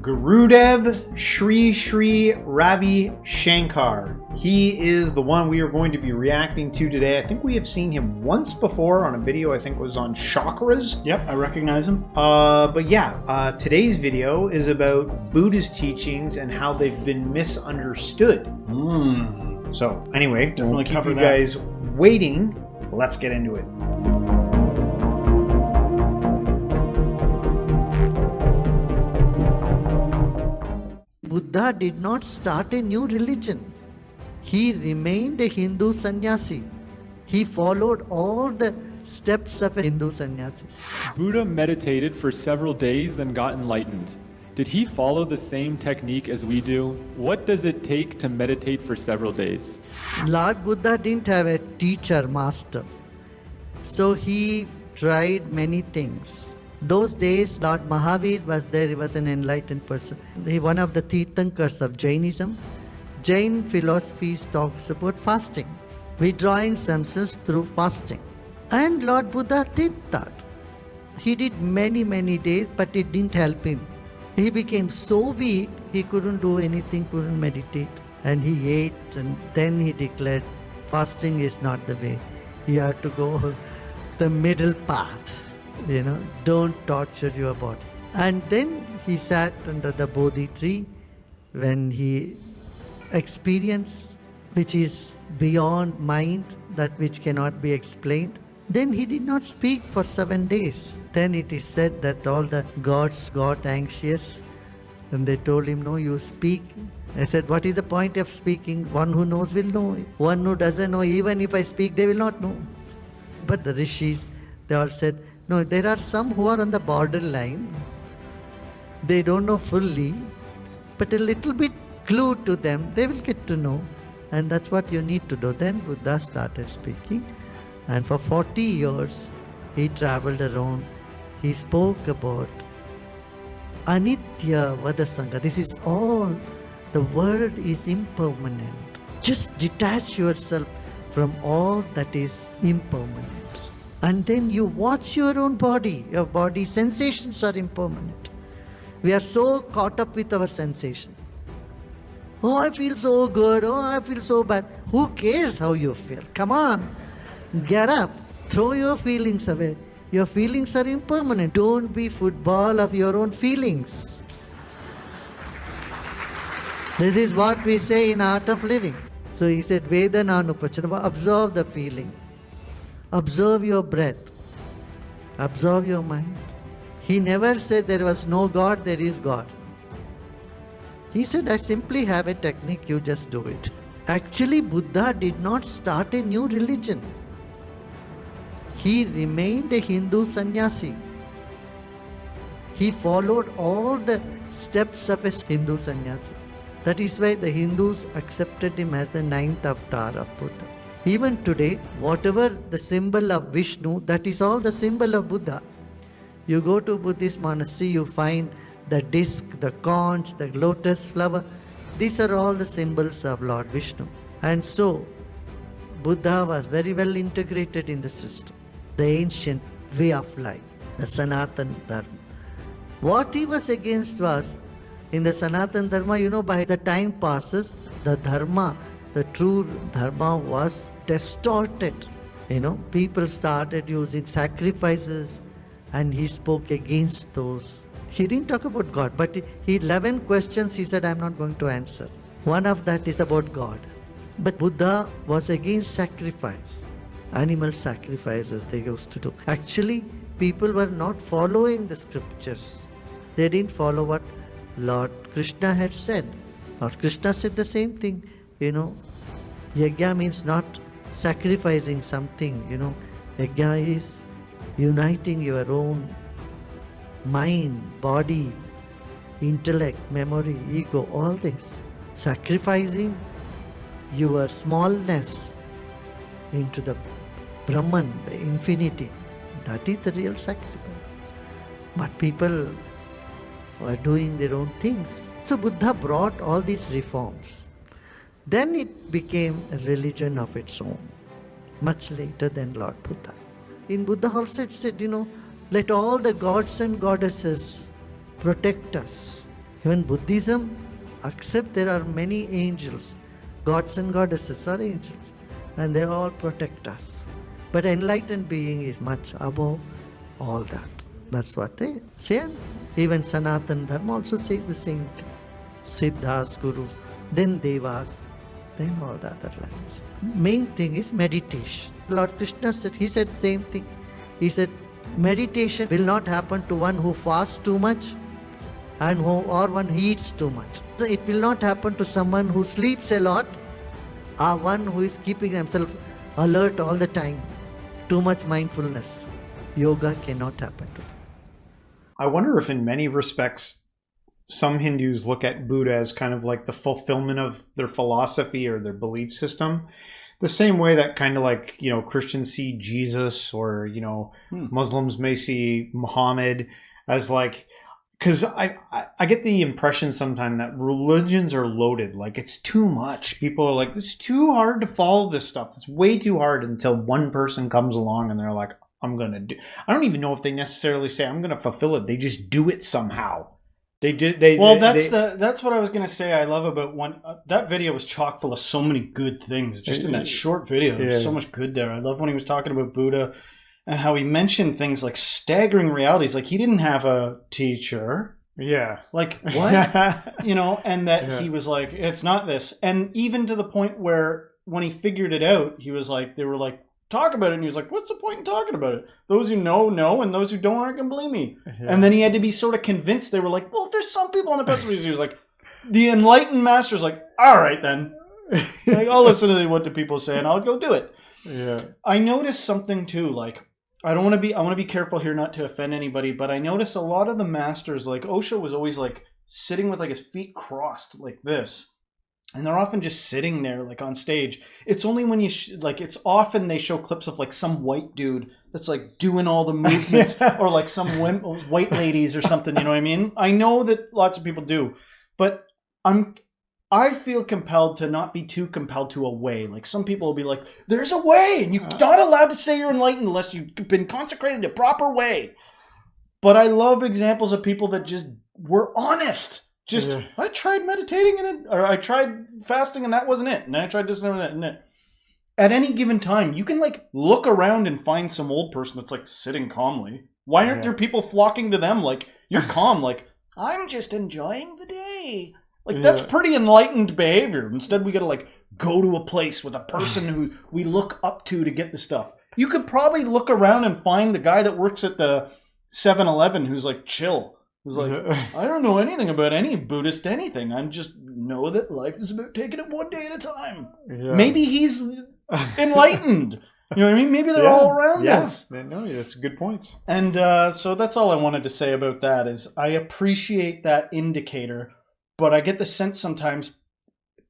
Gurudev Sri Ravi Shankar. He is the one we are going to be reacting to today. I think we have seen him once before on a video, I think it was on chakras. Yep, I recognize him. Today's video is about Buddhist teachings and how they've been misunderstood. So anyway, Definitely keep cover you that. guys waiting. Let's get into it. Buddha did not start a new religion. He remained a Hindu sannyasi. He followed all the steps of a Hindu sannyasi. Buddha meditated for several days, then got enlightened. Did he follow the same technique as we do? What does it take to meditate for several days? Lord Buddha didn't have a teacher, master. So he tried many things. Those days, Lord Mahavir was there. He was an enlightened person. He one of the Tirthankars of Jainism. Jain philosophy talks about fasting, withdrawing senses through fasting. And Lord Buddha did that. He did many days, but it didn't help him. He became so weak, he couldn't do anything, couldn't meditate. And he ate, and then he declared, fasting is not the way. You have to go the middle path. Don't torture your body. And then he sat under the Bodhi tree when he experienced, which is beyond mind, that which cannot be explained. Then he did not speak for 7 days. Then it is said that all the gods got anxious and they told him, no, you speak. I said, what is the point of speaking? One who knows will know. One who doesn't know, even if I speak, they will not know. But the rishis, they all said, no, there are some who are on the borderline. They don't know fully, but a little bit clue to them, they will get to know. And that's what you need to do. Then Buddha started speaking. And for 40 years, he traveled around. He spoke about Anitya Vadasanga. This is all. The world is impermanent. Just detach yourself from all that is impermanent. And then you watch your own body. Your body sensations are impermanent. We are so caught up with our sensation. Oh, I feel so good. Oh, I feel so bad. Who cares how you feel? Come on. Get up. Throw your feelings away. Your feelings are impermanent. Don't be football of your own feelings. This is what we say in Art of Living. So he said, Vedana Anupachanava, observe the feeling. Observe your breath. Observe your mind. He never said there was no God, there is God. He said, I simply have a technique, you just do it. Actually, Buddha did not start a new religion. He remained a Hindu sannyasi. He followed all the steps of a Hindu sannyasi. That is why the Hindus accepted him as the 9th avatar of Buddha. Even today, whatever the symbol of Vishnu, that is all the symbol of Buddha. You go to Buddhist monastery, you find the disc, the conch, the lotus flower. These are all the symbols of Lord Vishnu. And so, Buddha was very well integrated in the system. The ancient way of life, the Sanatana Dharma. What he was against was, in the Sanatana Dharma, by the time passes, the Dharma, the true Dharma was distorted. People started using sacrifices and he spoke against those. He didn't talk about God, but he 11 questions he said, I'm not going to answer. One of that is about God. But Buddha was against sacrifice. Animal sacrifices they used to do. Actually, people were not following the scriptures. They didn't follow what Lord Krishna had said. Lord Krishna said the same thing. Yajna means not sacrificing something. Yajna is uniting your own mind, body, intellect, memory, ego, all this. Sacrificing your smallness into the Brahman, the infinity. That is the real sacrifice. But people were doing their own things. So Buddha brought all these reforms. Then it became a religion of its own, much later than Lord Buddha. In Buddha also it said, let all the gods and goddesses protect us. Even Buddhism accept there are many angels. Gods and goddesses are angels. And they all protect us. But enlightened being is much above all that. That's what they say. Even Sanatana Dharma also says the same thing. Siddhas, Gurus, then Devas, then all the other lands. Main thing is meditation. Lord Krishna said, he said same thing. He said, meditation will not happen to one who fasts too much and or one who eats too much. It will not happen to someone who sleeps a lot or one who is keeping himself alert all the time. Too much mindfulness. Yoga cannot happen to them. I wonder if in many respects, some Hindus look at Buddha as kind of like the fulfillment of their philosophy or their belief system. The same way that kind of like, you know, Christians see Jesus, or, you know, Muslims may see Muhammad as like, because I get the impression sometimes that religions are loaded. Like, it's too much. People are like, it's too hard to follow this stuff. It's way too hard, until one person comes along and they're like, I'm going to do. I don't even know if they necessarily say, I'm going to fulfill it. They just do it somehow. That's what I was going to say. I love about one, that video was chock full of so many good things. Just in that short video, there's so much good there. I love when he was talking about Buddha and how he mentioned things like staggering realities. Like, he didn't have a teacher. Yeah. Like, what? You know, and that he was like, it's not this. And even to the point where when he figured it out, he was like, they were like, talk about it. And he was like, what's the point in talking about it? Those who know, and those who don't aren't going to believe me. Yeah. And then he had to be sort of convinced. They were like, well, if there's some people on the precipice. He was like, the enlightened master's like, all right, then. Like, I'll listen to what the people say and I'll go do it. Yeah. I noticed something too, like, I want to be careful here not to offend anybody, but I noticed a lot of the masters, like Osho was always like sitting with like his feet crossed like this. And they're often just sitting there like on stage. It's only when you it's often they show clips of like some white dude that's like doing all the movements or like some white ladies or something, you know what I mean? I know that lots of people do, but I feel compelled to not be too compelled to a way. Like, some people will be like, there's a way, and you're not allowed to say you're enlightened unless you've been consecrated the proper way. But I love examples of people that just were honest. I tried meditating or I tried fasting and that wasn't it. And I tried this and that and that. At any given time, you can like look around and find some old person that's like sitting calmly. Why aren't there people flocking to them? Like, you're calm. Like, I'm just enjoying the day. Like, that's pretty enlightened behavior. Instead, we got to, like, go to a place with a person who we look up to get the stuff. You could probably look around and find the guy that works at the 7-Eleven who's, like, chill. Who's like, I don't know anything about any Buddhist anything. I just know that life is about taking it one day at a time. Yeah. Maybe he's enlightened. You know what I mean? Maybe they're all around us. No, that's good points. And so that's all I wanted to say about that is I appreciate that indicator. But I get the sense sometimes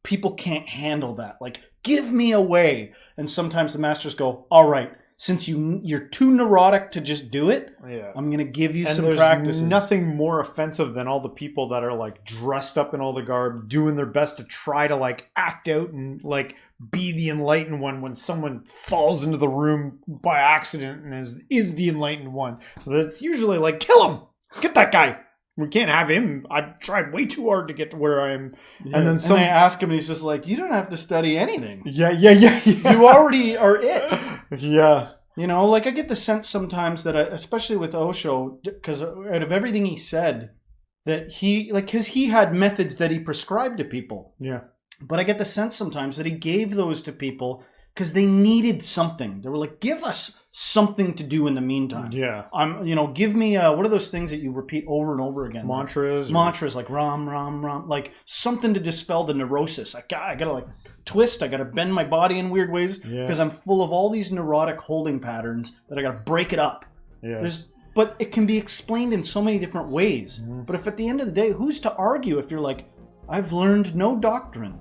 people can't handle that. Like, give me a way. And sometimes the masters go, all right, since you're too neurotic to just do it, I'm going to give you some practices. There's nothing more offensive than all the people that are like dressed up in all the garb, doing their best to try to like act out and like be the enlightened one when someone falls into the room by accident and is the enlightened one. It's usually like, kill him! Get that guy! We can't have him. I've tried way too hard to get to where I am. Yeah. And then I ask him and he's just like, you don't have to study anything. Yeah. You already are it. Yeah. You know, like I get the sense sometimes that, especially with Osho, because out of everything he said, that because he had methods that he prescribed to people. Yeah. But I get the sense sometimes that he gave those to people because they needed something. They were like, give us something to do in the meantime. Yeah. Give me, what are those things that you repeat over and over again? Mantras. Mantras like Ram, Ram, Ram. Like something to dispel the neurosis. I gotta like twist. I gotta bend my body in weird ways because I'm full of all these neurotic holding patterns that I gotta break it up. Yeah. But it can be explained in so many different ways. Mm-hmm. But if at the end of the day, who's to argue if you're like, I've learned no doctrine.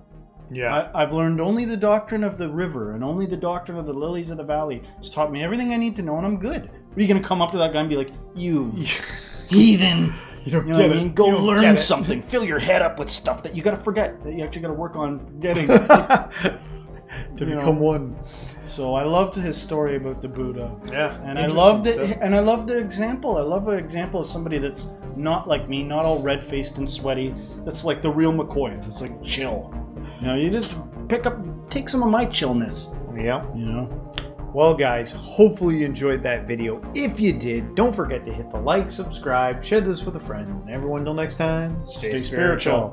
Yeah, I've learned only the doctrine of the river and only the doctrine of the lilies of the valley. It's taught me everything I need to know, and I'm good. Are you going to come up to that guy and be like, you heathen? You don't know get what it. I mean? Go learn something. Fill your head up with stuff that you got to forget, that you actually got to work on getting. to you know. become one. So I loved his story about the Buddha. Yeah, And I loved it, and I love the example. I love an example of somebody that's not like me, not all red-faced and sweaty. That's like the real McCoy. It's like chill. You know, you just take some of my chillness. Yeah. You know. Well, guys, hopefully you enjoyed that video. If you did, don't forget to hit the like, subscribe, share this with a friend, and everyone, till next time, Stay spiritual.